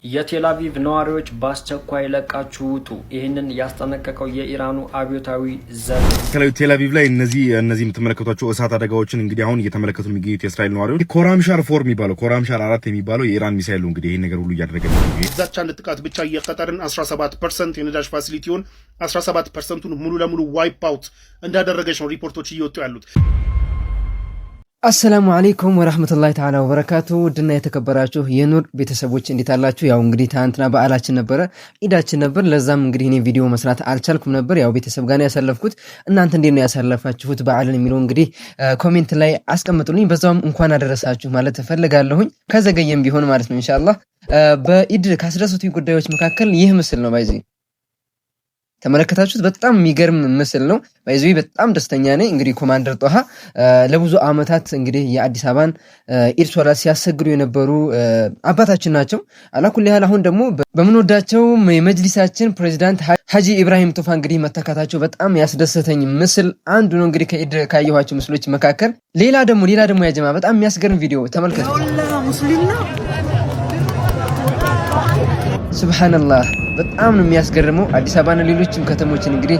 የቴላቪቭ ነዋሪዎች በአስቸኳይ ለቃችሁ ውጡ። ይህንን ያስጠነቀቀው የኢራኑ አብዮታዊ ዘብ ቴላቪቭ ላይ እነዚህ የምትመለከቷቸው እሳት አደጋዎችን እንግዲህ አሁን እየተመለከቱ የሚገኙት የእስራኤል ነዋሪዎች ኮራምሻር 4 የሚባለው ኮራምሻር 4 የሚባለው የኢራን ሚሳኤል እንግዲህ ይሄን ነገር ሁሉ እያደረገ ነው። እዛች አንድ ጥቃት ብቻ የቀጠርን 17% የነዳጅ ፋሲሊቲውን 17%ን ሙሉ ለሙሉ ዋይፕ አውት እንዳደረገች ነው ሪፖርቶች እየወጡ ያሉት። አሰላሙ አለይኩም ወራህመቱላሂ ተዓላ ወበረካቱ። ውድና የተከበራችሁ የኑር ቤተሰቦች እንዴት አላችሁ? ያው እንግዲህ ትናንትና በዓላችን ነበረ፣ ኢዳችን ነበር። ለዛም እንግዲህ እኔ ቪዲዮ መስራት አልቻልኩም ነበር። ያው ቤተሰብ ጋር ያሳለፍኩት። እናንተ እንዴት ነው ያሳለፋችሁት በዓልን የሚለው እንግዲህ ኮሜንት ላይ አስቀምጡልኝ። በዛውም እንኳን አደረሳችሁ ማለት እፈልጋለሁኝ፣ ከዘገየም ቢሆን ማለት ነው ኢንሻአላህ። በኢድ ካስደሰቱኝ ጉዳዮች መካከል ይህ ምስል ነው። ባይዚ ተመለከታችሁት? በጣም የሚገርም ምስል ነው። ባይዘይ በጣም ደስተኛ ነኝ። እንግዲህ ኮማንደር ጦሃ ለብዙ አመታት እንግዲህ የአዲስ አበባን ኢድ ሶላት ሲያሰግዱ የነበሩ አባታችን ናቸው። አላኩል ያህል አሁን ደግሞ በምንወዳቸው የመጅሊሳችን ፕሬዝዳንት ሀጂ ኢብራሂም ቱፋ እንግዲህ መተካታቸው በጣም ያስደሰተኝ ምስል አንዱ ነው። እንግዲህ ከኢድ ካየኋቸው ምስሎች መካከል ሌላ ደግሞ ያጀማ በጣም የሚያስገርም ቪዲዮ ተመልከቱ። ሱብሃንአላህ በጣም ነው የሚያስገርመው። አዲስ አበባና ሌሎችም ከተሞችን እንግዲህ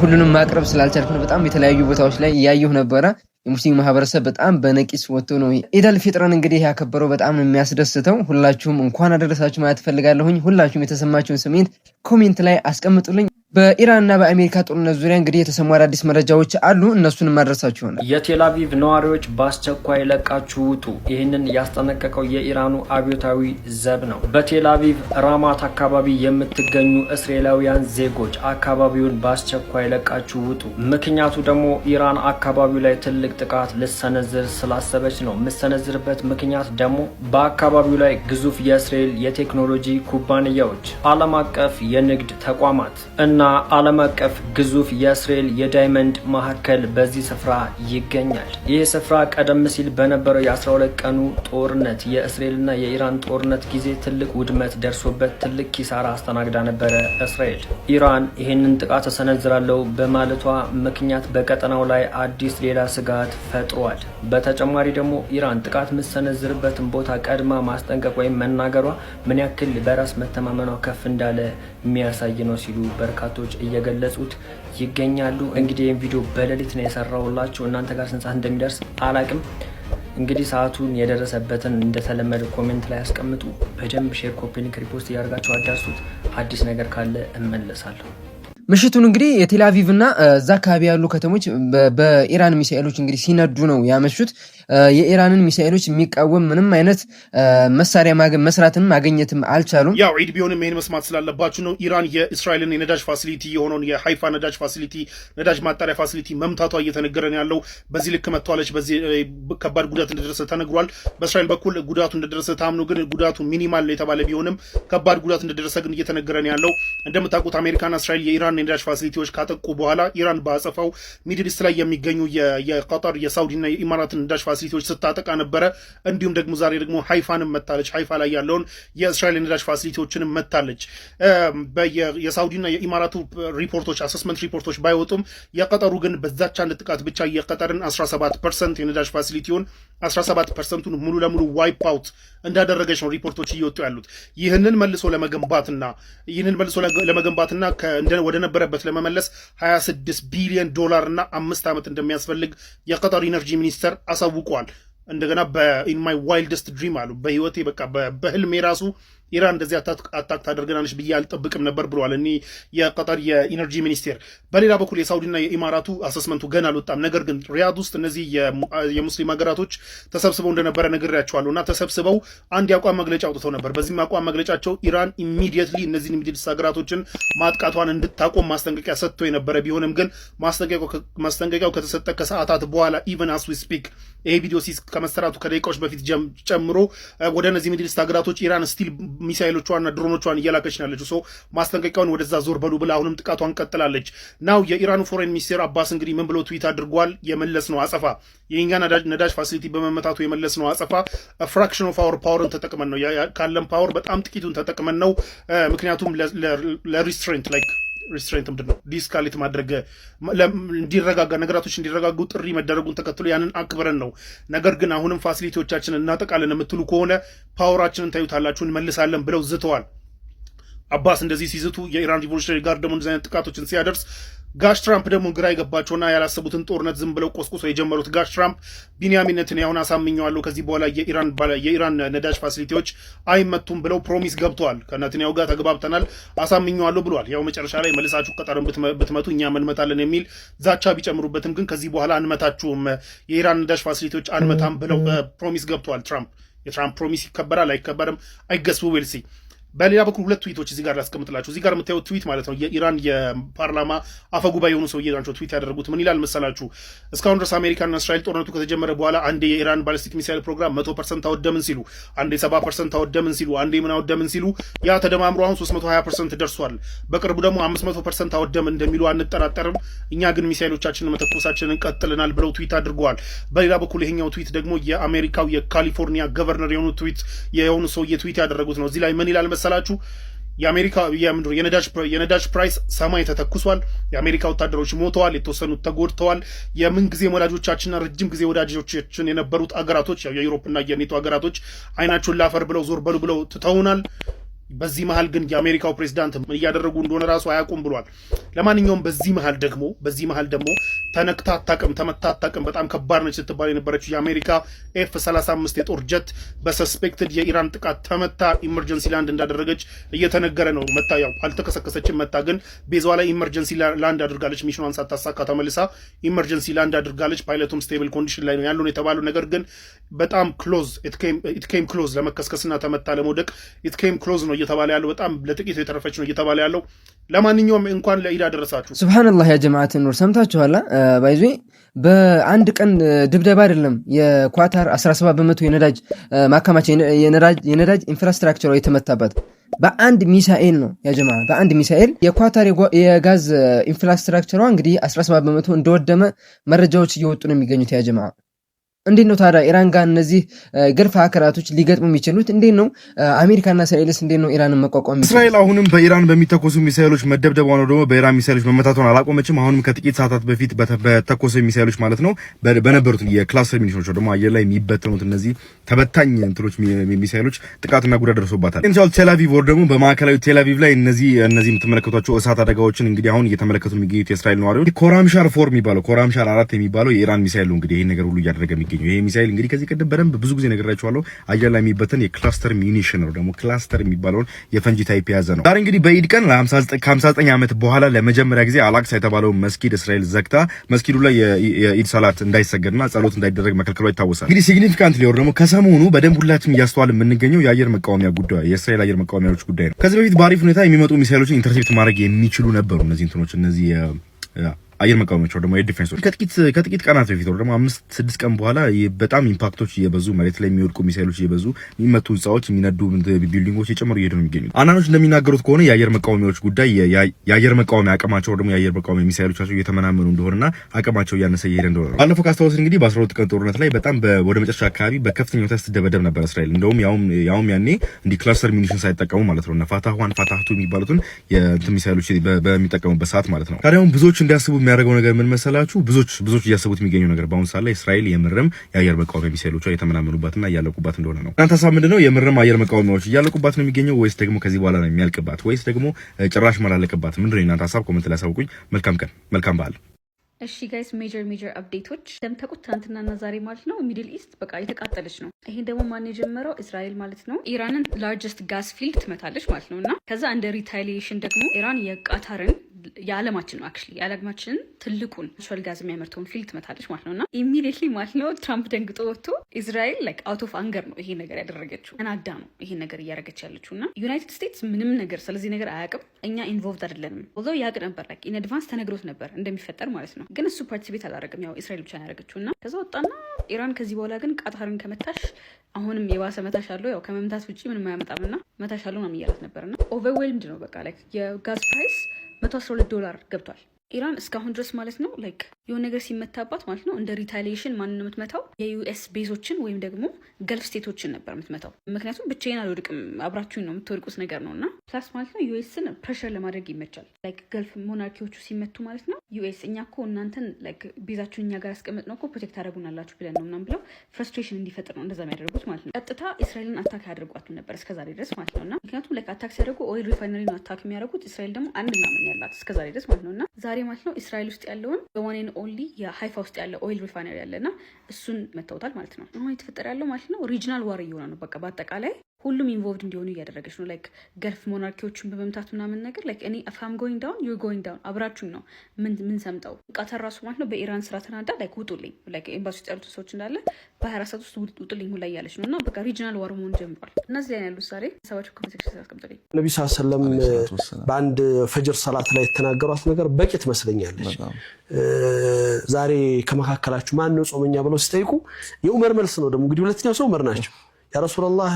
ሁሉንም ማቅረብ ስላልቻልኩ ነው በጣም የተለያዩ ቦታዎች ላይ ያየሁ ነበረ። የሙስሊም ማህበረሰብ በጣም በነቂስ ወጥቶ ነው ኢዳል ፊጥርን እንግዲህ ያከበረው። በጣም ነው የሚያስደስተው። ሁላችሁም እንኳን አደረሳችሁ ማለት ፈልጋለሁኝ። ሁላችሁም የተሰማችሁን ስሜት ኮሜንት ላይ አስቀምጡልኝ። በኢራንና በአሜሪካ ጦርነት ዙሪያ እንግዲህ የተሰሙ አዳዲስ መረጃዎች አሉ፣ እነሱን ማድረሳችሁ ይሆናል። የቴላቪቭ ነዋሪዎች በአስቸኳይ ለቃችሁ ውጡ። ይህንን ያስጠነቀቀው የኢራኑ አብዮታዊ ዘብ ነው። በቴላቪቭ ራማት አካባቢ የምትገኙ እስራኤላውያን ዜጎች አካባቢውን በአስቸኳይ ለቃችሁ ውጡ። ምክንያቱ ደግሞ ኢራን አካባቢው ላይ ትልቅ ጥቃት ልሰነዝር ስላሰበች ነው። የምትሰነዝርበት ምክንያት ደግሞ በአካባቢው ላይ ግዙፍ የእስራኤል የቴክኖሎጂ ኩባንያዎች፣ ዓለም አቀፍ የንግድ ተቋማት እና ዓለም አቀፍ ግዙፍ የእስራኤል የዳይመንድ ማዕከል በዚህ ስፍራ ይገኛል። ይህ ስፍራ ቀደም ሲል በነበረው የ12 ቀኑ ጦርነት የእስራኤልና የኢራን ጦርነት ጊዜ ትልቅ ውድመት ደርሶበት ትልቅ ኪሳራ አስተናግዳ ነበረ እስራኤል። ኢራን ይህንን ጥቃት ተሰነዝራለሁ በማለቷ ምክንያት በቀጠናው ላይ አዲስ ሌላ ስጋት ፈጥሯል። በተጨማሪ ደግሞ ኢራን ጥቃት የምትሰነዝርበትን ቦታ ቀድማ ማስጠንቀቅ ወይም መናገሯ ምን ያክል በራስ መተማመኗ ከፍ እንዳለ የሚያሳይ ነው ሲሉ በርካቶች እየገለጹት ይገኛሉ። እንግዲህ ይህን ቪዲዮ በሌሊት ነው የሰራሁላችሁ። እናንተ ጋር ስንት ሰዓት እንደሚደርስ አላቅም። እንግዲህ ሰዓቱን የደረሰበትን እንደተለመደ ኮሜንት ላይ አስቀምጡ። በደንብ ሼር፣ ኮፒ ሊንክ፣ ሪፖስት እያደርጋችሁ አዳርሱት። አዲስ ነገር ካለ እመለሳለሁ። ምሽቱን እንግዲህ የቴላቪቭ እና እዛ አካባቢ ያሉ ከተሞች በኢራን ሚሳኤሎች እንግዲህ ሲነዱ ነው ያመሹት። የኢራንን ሚሳኤሎች የሚቃወም ምንም አይነት መሳሪያ መስራትም ማግኘትም አልቻሉም። ያው ኢድ ቢሆንም ይሄን መስማት ስላለባችሁ ነው። ኢራን የእስራኤልን የነዳጅ ፋሲሊቲ የሆነውን የሃይፋ ነዳጅ ፋሲሊቲ ነዳጅ ማጣሪያ ፋሲሊቲ መምታቷ እየተነገረ ነው ያለው። በዚህ ልክ መጥቷለች። በዚህ ከባድ ጉዳት እንደደረሰ ተነግሯል። በእስራኤል በኩል ጉዳቱ እንደደረሰ ታምኖ ግን ጉዳቱ ሚኒማል የተባለ ቢሆንም ከባድ ጉዳት እንደደረሰ ግን እየተነገረ ነው ያለው። እንደምታውቁት አሜሪካና እስራኤል የኢራን የነዳጅ ፋሲሊቲዎች ካጠቁ በኋላ ኢራን ባጸፋው ሚድል ኢስት ላይ የሚገኙ የቀጠር የሳውዲና የኢማራትን ነዳጅ ፋሲሊቲዎች ስታጠቃ ነበረ። እንዲሁም ደግሞ ዛሬ ደግሞ ሃይፋንም መታለች። ሃይፋ ላይ ያለውን የእስራኤል ነዳጅ ፋሲሊቲዎችንም መታለች። የሳውዲና የኢማራቱ ሪፖርቶች አሰስመንት ሪፖርቶች ባይወጡም የቀጠሩ ግን በዛች አንድ ጥቃት ብቻ የቀጠርን 17% የነዳጅ ፋሲሊቲውን 17%ን ሙሉ ለሙሉ ዋይፕ አውት እንዳደረገች ነው ሪፖርቶች እየወጡ ያሉት። ይህንን መልሶ ለመገንባትና ወደ ነበረበት ለመመለስ 26 ቢሊዮን ዶላር እና 5 ዓመት እንደሚያስፈልግ የቀጠር ኢነርጂ ሚኒስተር አሳውቋል። እንደገና በኢን ማይ ዋይልድስት ድሪም አሉ በህይወቴ በቃ በህልሜ ራሱ ኢራን እንደዚህ አታክ ታደርገናለች ብዬ አልጠብቅም ነበር ብለዋል እኒ የቀጠር የኢነርጂ ሚኒስቴር። በሌላ በኩል የሳውዲና የኢማራቱ አሰስመንቱ ገና አልወጣም። ነገር ግን ሪያድ ውስጥ እነዚህ የሙስሊም ሀገራቶች ተሰብስበው እንደነበረ ነግሬያቸዋለሁ እና ተሰብስበው አንድ የአቋም መግለጫ አውጥተው ነበር። በዚህም አቋም መግለጫቸው ኢራን ኢሚዲየትሊ እነዚህን ሚድልስ ሀገራቶችን ማጥቃቷን እንድታቆም ማስጠንቀቂያ ሰጥቶ የነበረ ቢሆንም ግን ማስጠንቀቂያው ከተሰጠ ከሰዓታት በኋላ ኢቨን አስ ዊ ስፒክ ይሄ ቪዲዮ ከመሰራቱ ከደቂቃዎች በፊት ጨምሮ ወደ እነዚህ ሚድልስ ሀገራቶች ኢራን ስቲል ሚሳኤሎቿንና ድሮኖቿን እየላከች ያለችው። ሶ ማስጠንቀቂያውን ወደዛ ዞር በሉ ብላ አሁንም ጥቃቷን ቀጥላለች። ናው የኢራኑ ፎሬን ሚኒስቴር አባስ እንግዲህ ምን ብሎ ትዊት አድርጓል? የመለስ ነው አጸፋ የኛ ነዳጅ ፋሲሊቲ በመመታቱ የመለስ ነው አጸፋ ፍራክሽን ኦፍ አወር ፓወርን ተጠቅመን ነው ካለን ፓወር በጣም ጥቂቱን ተጠቅመን ነው። ምክንያቱም ለሪስትሬንት ላይክ ሪስትሬንት ምንድነው ዲስካሌት ማድረግ እንዲረጋጋ ነገራቶች እንዲረጋጉ ጥሪ መደረጉን ተከትሎ ያንን አክብረን ነው። ነገር ግን አሁንም ፋሲሊቲዎቻችንን እናጠቃለን የምትሉ ከሆነ ፓወራችንን ታዩታላችሁ እንመልሳለን ብለው ዝተዋል። አባስ እንደዚህ ሲዝቱ የኢራን ሪቮሉሽነሪ ጋርድ ደግሞ እንደዚህ አይነት ጥቃቶችን ሲያደርስ ጋሽ ትራምፕ ደግሞ ግራ የገባቸውና ያላሰቡትን ጦርነት ዝም ብለው ቆስቁሶ የጀመሩት ጋሽ ትራምፕ ቢንያሚን ኔታንያሁን አሳምኘዋለሁ ከዚህ በኋላ የኢራን ነዳጅ ፋሲሊቲዎች አይመቱም ብለው ፕሮሚስ ገብተዋል። ከኔታንያሁ ጋር ተግባብተናል አሳምኘዋለሁ ብሏል። ያው መጨረሻ ላይ መልሳችሁ ቀጠርን ብትመቱ እኛ እንመታለን የሚል ዛቻ ቢጨምሩበትም ግን ከዚህ በኋላ አንመታችሁም የኢራን ነዳጅ ፋሲሊቲዎች አንመታም ብለው ፕሮሚስ ገብተዋል ትራምፕ። የትራምፕ ፕሮሚስ ይከበራል አይከበርም አይገስ ዊል ሲ። በሌላ በኩል ሁለት ትዊቶች እዚህ ጋር ላስቀምጥላችሁ። እዚህ ጋር የምታዩት ትዊት ማለት ነው የኢራን የፓርላማ አፈጉባኤ የሆኑ ሰውዬ ናቸው ትዊት ያደረጉት። ምን ይላል መሰላችሁ? እስካሁን ድረስ አሜሪካና እስራኤል ጦርነቱ ከተጀመረ በኋላ አንዴ የኢራን ባሊስቲክ ሚሳይል ፕሮግራም 100% አወደምን ሲሉ፣ አንዴ 70% አወደምን ሲሉ፣ አንዴ ምን አወደምን ሲሉ ያ ተደማምሮ አሁን 320% ደርሷል። በቅርቡ ደግሞ 500% አወደምን እንደሚሉ አንጠራጠርም። እኛ ግን ሚሳይሎቻችንን መተኮሳችንን ቀጥለናል ብለው ትዊት አድርገዋል። በሌላ በኩል ይሄኛው ትዊት ደግሞ የአሜሪካው የካሊፎርኒያ ገቨርነር የሆኑ ሰውዬ ትዊት ያደረጉት ነው። እዚህ ላይ ምን ይላል መሰላችሁ? የአሜሪካ የነዳጅ ፕራይስ ሰማይ ተተኩሷል። የአሜሪካ ወታደሮች ሞተዋል፣ የተወሰኑት ተጎድተዋል። የምን ጊዜ ወዳጆቻችንና ረጅም ጊዜ ወዳጆቻችን የነበሩት አገራቶች የዩሮፕና የኔቶ አገራቶች አይናቸውን ላፈር ብለው ዞር በሉ ብለው ትተውናል። በዚህ መሃል ግን የአሜሪካው ፕሬዝዳንት ምን እያደረጉ እንደሆነ ራሱ አያውቁም ብሏል። ለማንኛውም በዚህ መሃል ደግሞ ተነክታ አታውቅም ተመታ አታውቅም በጣም ከባድ ነች ስትባል የነበረችው የአሜሪካ F-35 የጦር ጀት በሰስፔክትድ የኢራን ጥቃት ተመታ ኢመርጀንሲ ላንድ እንዳደረገች እየተነገረ ነው። መታ ያው አልተከሰከሰችም። መታ ግን ቤዟ ላይ ኢመርጀንሲ ላንድ አድርጋለች። ሚሽኗን ሳታሳካ ተመልሳ ኢመርጀንሲ ላንድ አድርጋለች። ፓይለቱም ስቴብል ኮንዲሽን ላይ ነው ያለው የተባለው ነገር ግን በጣም ክሎዝ ኢት ኬም ክሎዝ ለመከስከስና ተመታ ለመውደቅ ኢት ኬም ክሎዝ ነው እየተባለ ያለው። በጣም ለጥቂት የተረፈች ነው እየተባለ ያለው። ለማንኛውም እንኳን ለኢድ አደረሳችሁ። ሱብሃንአላህ ያ ጀማዓት ኑር ሰምታችኋላ። ባይዙ በአንድ ቀን ድብደባ አይደለም የኳታር 17 በመቶ የነዳጅ ማከማቻ የነዳጅ ኢንፍራስትራክቸሯ የተመታበት በአንድ ሚሳኤል ነው። ያ ጀማዓ በአንድ ሚሳኤል የኳታር የጋዝ ኢንፍራስትራክቸሯ እንግዲህ 17 በመቶ እንደወደመ መረጃዎች እየወጡ ነው የሚገኙት። ያ ጀማዓ እንዴት ነው ታዲያ ኢራን ጋር እነዚህ ገልፍ ሀገራቶች ሊገጥሙ የሚችሉት? እንዴት ነው አሜሪካና እስራኤልስ እንዴት ነው ኢራንን መቋቋም? እስራኤል አሁንም በኢራን በሚተኮሱ ሚሳኤሎች መደብደቧ ነው ደግሞ በኢራን ሚሳኤሎች መመታቷን አላቆመችም። አሁንም ከጥቂት ሰዓታት በፊት በተኮሱ ሚሳኤሎች ማለት ነው በነበሩት የክላስተር ሚኒሽኖች ደግሞ አየር ላይ የሚበተኑት እነዚህ ተበታኝ እንትሎች ሚሳኤሎች ጥቃትና ጉዳት ደርሶባታል። ኢንሻአል ቴልአቪቭ ወር ደግሞ በማዕከላዊ ቴልአቪቭ ላይ እነዚህ የምትመለከቷቸው እሳት አደጋዎችን እንግዲህ አሁን እየተመለከቱ የሚገኙት የእስራኤል ነዋሪዎች ኮራምሻር 4 የሚባለው ኮራምሻር 4 የሚባለው የኢራን ሚሳኤል ነው እንግዲህ ይሄን ነገር ሁሉ እያደረገ ይሄ ሚሳኤል እንግዲህ ከዚህ ቀደም በደንብ ብዙ ጊዜ ነግራችኋለሁ። አየር ላይ የሚበተን የክላስተር ሚኒሽን ነው ደግሞ ክላስተር የሚባለውን የፈንጂ ታይፕ የያዘ ነው። ዛሬ እንግዲህ በኢድ ቀን ከ59 ዓመት በኋላ ለመጀመሪያ ጊዜ አላቅሳ የተባለው መስጊድ እስራኤል ዘግታ መስጊዱ ላይ የኢድ ሰላት እንዳይሰገድና ጸሎት እንዳይደረግ መከልከሏ ይታወሳል። እንግዲህ ሲግኒፊካንት ሊወር ደግሞ ከሰሞኑ በደንብ ሁላችንም እያስተዋል የምንገኘው የአየር መቃወሚያ ጉዳይ የእስራኤል አየር መቃወሚያዎች ጉዳይ ነው። ከዚህ በፊት በአሪፍ ሁኔታ የሚመጡ ሚሳኤሎችን ኢንተርሴፕት ማድረግ የሚችሉ ነበሩ እነዚህ እንትኖች እነዚህ አየር መቃወሚያዎች ደግሞ የዲፌንሶች ከጥቂት ቀናት በፊት ደግሞ 5-6 ቀን በኋላ በጣም ኢምፓክቶች እየበዙ መሬት ላይ የሚወድቁ ሚሳኤሎች እየበዙ የሚመቱ ህንጻዎች የሚነዱ ቢልዲንጎች እየጨመሩ እየሄዱ ነው የሚገኙት። አንዳንዶች እንደሚናገሩት ከሆነ የአየር መቃወሚያዎች ጉዳይ የአየር መቃወሚያ አቅማቸው ደግሞ የአየር መቃወሚያ ሚሳኤሎቻቸው እየተመናመኑ እንደሆነና አቅማቸው እያነሰ እየሄደ እንደሆነ ነው። ባለፈው ካስታወስን እንግዲህ በ12 ቀን ጦርነት ላይ በጣም ወደ መጨረሻ አካባቢ በከፍተኛ ሁኔታ ስትደበደብ ነበር እስራኤል። እንደውም ያውም ያኔ እንዲህ ክላስተር ሚኒሽን ሳይጠቀሙ ማለት ነው እና ፋታህቱ የሚባሉትን የእንትን ሚሳኤሎች በሚጠቀሙበት ሰዓት ማለት ነው። ታዲያውም ብዙዎች እንዲያስቡ የሚያደርገው ነገር ምን መሰላችሁ? ብዙዎች እያሰቡት የሚገኙ ነገር በአሁን ሰዓት ላይ እስራኤል የምርም የአየር መቃወሚያ ሚሳኤሎቿ የተመናመኑባትና እያለቁባት እንደሆነ ነው። እናንተ ሀሳብ ምንድነው? የምርም አየር መቃወሚያዎች እያለቁባት ነው የሚገኘው ወይስ ደግሞ ከዚህ በኋላ ነው የሚያልቅባት ወይስ ደግሞ ጭራሽ ማላለቅባት? ምንድነው የእናንተ ሀሳብ? ኮሜንት ላይ አሳውቁኝ። መልካም ቀን፣ መልካም በዓል። እሺ ጋይስ ሜጀር አፕዴቶች እንደምታውቁት ትናንትናና ዛሬ ማለት ነው ሚድል ኢስት በቃ የተቃጠለች ነው። ይሄን ደግሞ ማን የጀመረው? እስራኤል ማለት ነው። ኢራንን ላርጀስት ጋዝ ፊልድ ትመታለች ማለት ነው እና ከዛ እንደ ሪታሊዬሽን ደግሞ ኢራን የቃታርን የዓለማችን ነው አክቹሊ የዓለማችንን ትልቁን ናቹራል ጋዝ የሚያመርተውን ፊልድ ትመታለች ማለት ነው እና ኢሚዲየትሊ ማለት ነው ትራምፕ ደንግጦ ወጥቶ እስራኤል ላይክ አውት ኦፍ አንገር ነው ይሄ ነገር ያደረገችው። ተናዳ ነው ይሄ ነገር እያደረገች ያለችው እና ዩናይትድ ስቴትስ ምንም ነገር ስለዚህ ነገር አያውቅም። እኛ ኢንቮልቭድ አይደለንም። ኦልዞ ያውቅ ነበር ላይክ ኢን አድቫንስ ተነግሮት ነበር እንደሚፈጠር ማለት ነው። ግን እሱ ፓርቲሲፔት አላደረገም። ያው እስራኤል ብቻ ነው ያደረገችው እና ከዛ ወጣና ኢራን ከዚህ በኋላ ግን ቃታርን ከመታሽ አሁንም የባሰ መታሽ አለው ያው ከመምታት ውጪ ምንም አያመጣምና መታሽ አለው ነው እያላት ነበርና ኦቨርዌልምድ ነው በቃ ላይክ የጋዝ ፕራይስ $112 ገብቷል። ኢራን እስካሁን ድረስ ማለት ነው ላይክ የሆነ ነገር ሲመታባት ማለት ነው እንደ ሪታሊዬሽን ማንን ነው የምትመታው? የዩኤስ ቤዞችን ወይም ደግሞ ገልፍ ስቴቶችን ነበር የምትመታው። ምክንያቱም ብቻዬን አልወድቅም አብራችሁኝ ነው የምትወድቁት ነገር ነውና ፕላስ ማለት ነው ዩኤስን ፕሬሸር ለማድረግ ይመቻል። ላይክ ገልፍ ሞናርኪዎቹ ሲመቱ ማለት ነው ዩኤስ እኛ እኮ እናንተን ላይክ ቤዛችሁን እኛ ጋር ያስቀምጥ ነው እኮ ፕሮቴክት ታደርጉናላችሁ ብለን ነው ምናምን ብለው ፍረስትሬሽን እንዲፈጥር ነው እንደዛ የሚያደርጉት ማለት ነው። ቀጥታ እስራኤልን አታክ ያደርጓት ነበር እስከዛሬ ድረስ ማለት ነውና ምክንያቱም ላይክ አታክ ሲያደርጉ ኦይል ሪፋይነሪ ነው አታክ የሚያደርጉት። እስራኤል ደግሞ አንድ ምናምን ያላት እስከዛሬ ድረስ ማለት ነውና ዛሬ ማለት ነው እስራኤል ውስጥ ያለውን በዋኔን ኦንሊ የሃይፋ ውስጥ ያለ ኦይል ሪፋይነሪ ያለና እሱን መተውታል ማለት ነው። አሁን የተፈጠረ ያለው ማለት ነው ሪጂናል ዋር እየሆነ ነው። በቃ በአጠቃላይ ሁሉም ኢንቮልቭድ እንዲሆኑ እያደረገች ነው። ላይክ ገልፍ ሞናርኪዎችን በመምታት ምናምን ነገር ላይክ እኔ አፋም ጎይንግ ዳውን ዩር ጎይንግ ዳውን አብራችሁኝ ነው ምን ሰምጠው ቃተር ራሱ ማለት ነው በኢራን ስራ ተናዳ ላይክ ውጡልኝ ላይክ ኤምባሲ ውስጥ ያሉት ሰዎች እንዳለ በ24 ሰዓት ውስጥ ውጡልኝ ሁላ እያለች ነው። እና በቃ ሪጂናል ዋር መሆን ጀምሯል። እነዚህ ላይ ያሉት ዛሬ ሰባቸው ኮንቴክስት ያስቀምጡልኝ። ነብዩ ሰለላሁ ዐለይሂ ወሰለም በአንድ ፈጅር ሰላት ላይ የተናገሯት ነገር በቂ ትመስለኛለች። ዛሬ ከመካከላችሁ ማን ነው ጾመኛ ብለው ሲጠይቁ የዑመር መልስ ነው። ደግሞ እንግዲህ ሁለተኛው ሰው ዑመር ናቸው። ያ ረሱላህ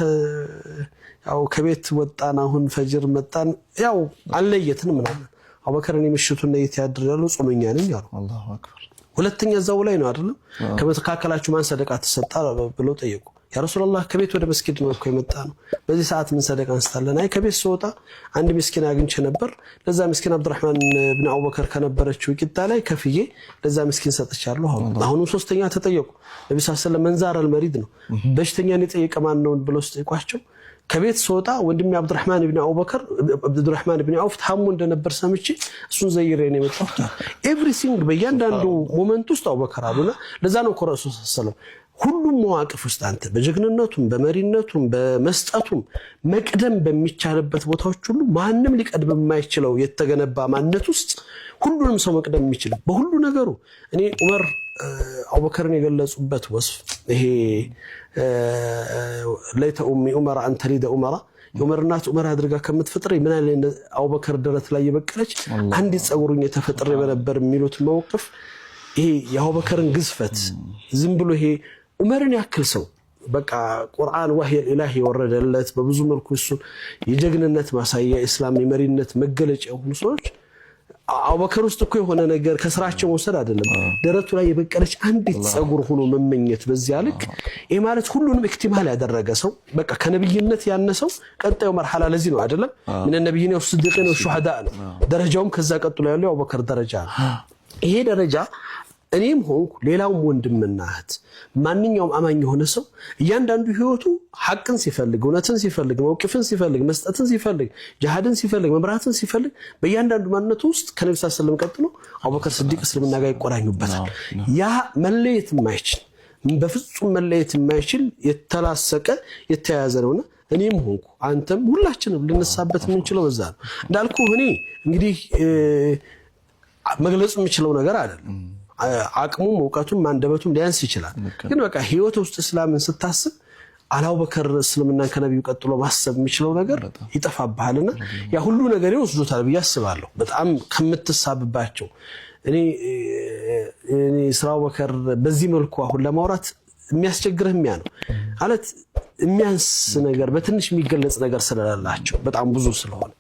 ያው ከቤት ወጣን አሁን ፈጅር መጣን ያው አልለየትን ምናምን አቡበከር እኔ ምሽቱን ለየት ያድርያለሁ ጾመኛ ነኝ አሉ። አላሁ አክበር። ሁለተኛ እዛው ላይ ነው አይደለም ከመካከላችሁ ማን ሰደቃ ተሰጣ ብለው ጠየቁ። ያ ረሱላህ ከቤት ወደ መስጊድ ነው እኮ የመጣ ነው በዚህ ሰዓት ምን ሰደቃ እንስታለን? አይ ከቤት ስወጣ አንድ ምስኪን አግኝቼ ነበር ለዛ ምስኪን አብዱራህማን ኢብኑ አቡበከር ከነበረችው ቂጣ ላይ ከፍዬ ለዛ ምስኪን ሰጥቻለሁ። አሁን ሶስተኛ ተጠየቁ። ነብዩ ሰለላሁ ዐለይሂ ወሰለም መንዛር አልመሪድ ነው በሽተኛን የጠየቀ ማን ነው ብለው ሲጠይቋቸው ከቤት ስወጣ ወንድሜ አብዱራህማን ኢብኑ አቡበከር አብዱራህማን ኢብኑ አውፍ ታሞ እንደነበር ሰምቼ እሱን ዘይሬ ነው የመጣሁት። ኤቭሪቲንግ በእያንዳንዱ ሞመንት ውስጥ አቡበከር አሉና ለዛ ነው ረሱል ሰለላሁ ዐለይሂ ወሰለም ሁሉም መዋቅፍ ውስጥ አንተ በጀግንነቱም በመሪነቱም በመስጠቱም መቅደም በሚቻልበት ቦታዎች ሁሉ ማንንም ሊቀድም የማይችለው የተገነባ ማንነት ውስጥ ሁሉንም ሰው መቅደም የሚችል በሁሉ ነገሩ እኔ ዑመር አቡበከርን የገለጹበት ወስፍ ይሄ ለይተ ኡሚ ዑመር አንተ ሊደ ዑመራ የዑመር እናት ዑመር አድርጋ ከምትፈጥር ምን አለ አቡበከር ደረት ላይ የበቀለች አንድ ጸጉሩን የተፈጠረ በነበር የሚሉት መውቅፍ ይሄ የአቡበከርን ግዝፈት ዝም ብሎ ይሄ ዑመርን ያክል ሰው በቃ ቁርአን ወህይ ኢላሂ ወረደለት በብዙ መልኩ እሱ የጀግንነት ማሳያ እስላም የመሪነት መገለጫ የሆኑ ሰዎች አቡበከር ውስጥ እኮ የሆነ ነገር ከስራቸው መውሰድ አይደለም ደረቱ ላይ የበቀለች አንዲት ጸጉር ሆኖ መመኘት በዚያ ልክ ይሄ ማለት ሁሉንም ኢክቲማል ያደረገ ሰው በቃ ከነብይነት ያነሰው ቀጣዩ መርሐላ ለዚህ ነው አይደለም ምን ነብይና ወስዲቂና ወሹሃዳ ነው ደረጃውም ከዛ ቀጥሎ ያለው አቡበከር ደረጃ ይሄ ደረጃ እኔም ሆንኩ ሌላውም ወንድምና እህት ማንኛውም አማኝ የሆነ ሰው እያንዳንዱ ህይወቱ ሐቅን ሲፈልግ እውነትን ሲፈልግ መውቂፍን ሲፈልግ መስጠትን ሲፈልግ ጂሃድን ሲፈልግ መብራትን ሲፈልግ በእያንዳንዱ ማንነቱ ውስጥ ከነብዩ ሰለላሁ ዐለይሂ ወሰለም ቀጥሎ አቡበከር ስዲቅ እስልምና ጋር ይቆራኙበታል። ያ መለየት የማይችል በፍጹም መለየት የማይችል የተላሰቀ የተያያዘ ነውና እኔም ሆንኩ አንተም ሁላችንም ልንሳበት የምንችለው በዛ ነው። እንዳልኩ እኔ እንግዲህ መግለጽ የምችለው ነገር አይደለም አቅሙም ዕውቀቱም አንደበቱም ሊያንስ ይችላል። ግን በቃ ህይወት ውስጥ እስላምን ስታስብ አቡበከር እስልምናን ከነብዩ ቀጥሎ ማሰብ የሚችለው ነገር ይጠፋብሃልና ያ ሁሉ ነገር ይወስዱታል ብዬ አስባለሁ። በጣም ከምትሳብባቸው እኔ ስለ አቡበከር በዚህ መልኩ አሁን ለማውራት የሚያስቸግርህ የሚያ ነው ማለት የሚያንስ ነገር በትንሽ የሚገለጽ ነገር ስለሌላቸው በጣም ብዙ ስለሆነ